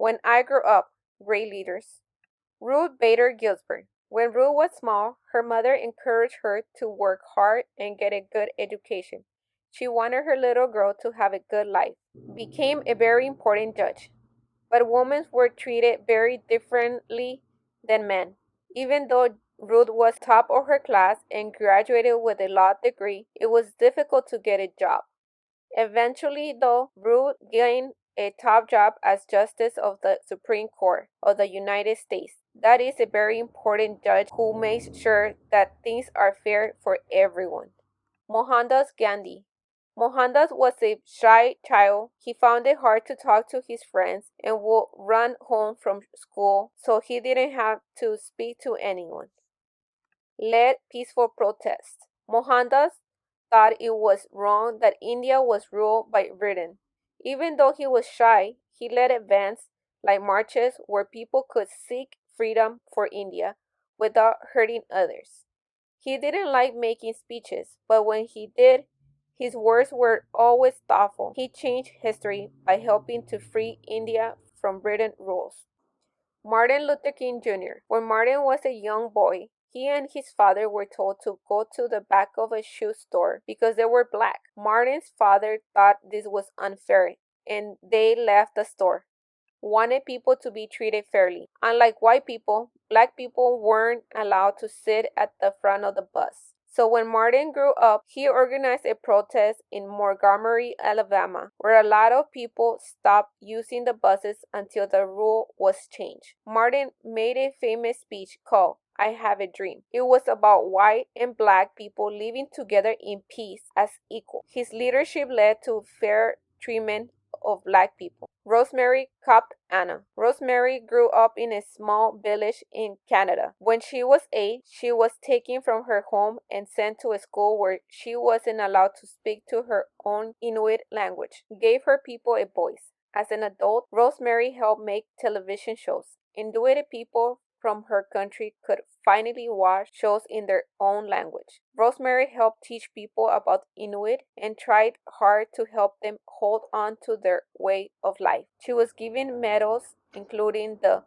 When I Grew Up, Great Leaders. Ruth Bader Ginsburg. When Ruth was small, her mother encouraged her to work hard and get a good education. She wanted her little girl to have a good life. Became a very important judge. But women were treated very differently than men. Even though Ruth was top of her class and graduated with a law degree, it was difficult to get a job. Eventually, though, Ruth gained a top job as Justice of the Supreme Court of the United States. That is a very important judge who makes sure that things are fair for everyone. Mohandas Gandhi. Mohandas was a shy child. He found it hard to talk to his friends and would run home from school so he didn't have to speak to anyone. Led peaceful protests. Mohandas thought it was wrong that India was ruled by Britain. Even though he was shy, he led events like marches where people could seek freedom for India without hurting others. He didn't like making speeches, but when he did, his words were always thoughtful. He changed history by helping to free India from Britain rules. Martin Luther King Jr. When Martin was a young boy, he and his father were told to go to the back of a shoe store because they were black. Martin's father thought this was unfair and they left the store. Wanted people to be treated fairly. Unlike white people, black people weren't allowed to sit at the front of the bus. So when Martin grew up, he organized a protest in Montgomery, Alabama, where a lot of people stopped using the buses until the rule was changed. Martin made a famous speech called I Have a Dream. It was about white and black people living together in peace as equal. His leadership led to fair treatment of black people. Rosemary Copt Anna. Rosemary grew up in a small village in Canada. When she was 8, she was taken from her home and sent to a school where she wasn't allowed to speak to her own Inuit language. Gave her people a voice. As an adult, Rosemary helped make television shows. Inuit people from her country could finally watch shows in their own language. Rosemary helped teach people about Inuit and tried hard to help them hold on to their way of life. She was given medals, including the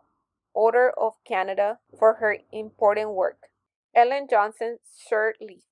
Order of Canada, for her important work. Ellen Johnson Sirleaf.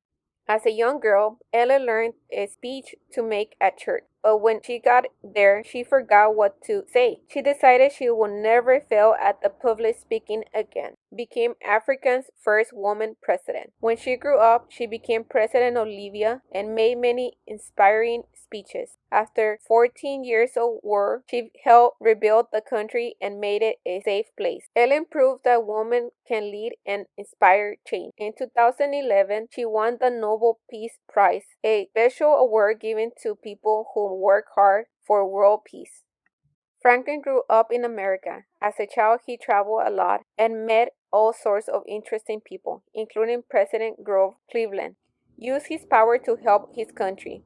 As a young girl, Ellen learned a speech to make at church, but when she got there, she forgot what to say. She decided she would never fail at the public speaking again. Became Africa's first woman president. When she grew up, she became president of Libya and made many inspiring speeches. After 14 years of war, she helped rebuild the country and made it a safe place. Ellen proved that women can lead and inspire change. In 2011, she won the Nobel Peace Prize, a special award given to people who work hard for world peace. Franklin grew up in America. As a child, he traveled a lot and met all sorts of interesting people, including President Grover Cleveland. Used his power to help his country.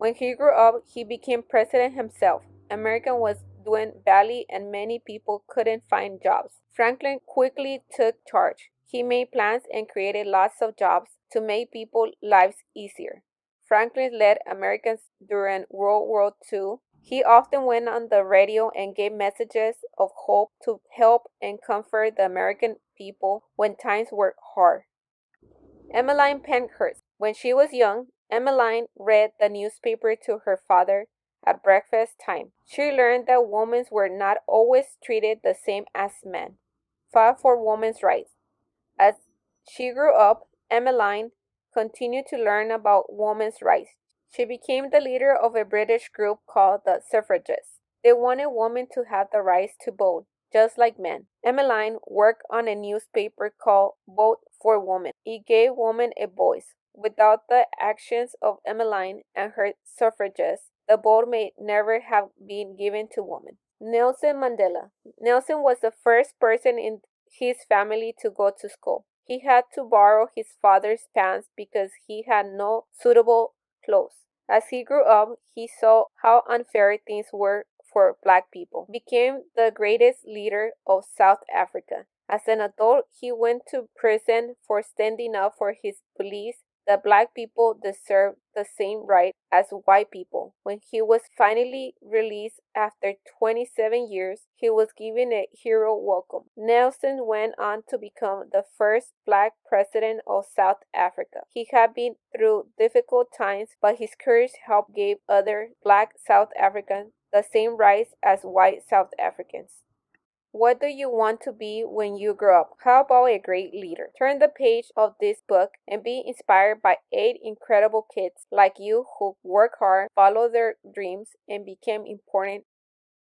When he grew up, he became president himself. America was doing badly and many people couldn't find jobs. Franklin quickly took charge. He made plans and created lots of jobs to make people's lives easier. Franklin led Americans during World War II. He often went on the radio and gave messages of hope to help and comfort the American people when times were hard. Emmeline Pankhurst. When she was young, Emmeline read the newspaper to her father at breakfast time. She learned that women were not always treated the same as men. Fought for women's rights. As she grew up, Emmeline continued to learn about women's rights. She became the leader of a British group called the Suffragists. They wanted women to have the rights to vote, just like men. Emmeline worked on a newspaper called Vote for Women. It gave women a voice. Without the actions of Emmeline and her suffragists, the vote may never have been given to women. Nelson Mandela. Nelson was the first person in his family to go to school. He had to borrow his father's pants because he had no suitable clothes. As he grew up, he saw how unfair things were for black people. Became the greatest leader of South Africa. As an adult, he went to prison for standing up for his beliefs that black people deserved the same right as white people. When he was finally released after 27 years, he was given a hero welcome. Nelson went on to become the first black president of South Africa. He had been through difficult times, but his courage helped give other black South Africans the same rights as white South Africans. What do you want to be when you grow up? How about a great leader? Turn the page of this book and be inspired by 8 incredible kids like you who work hard, follow their dreams, and became important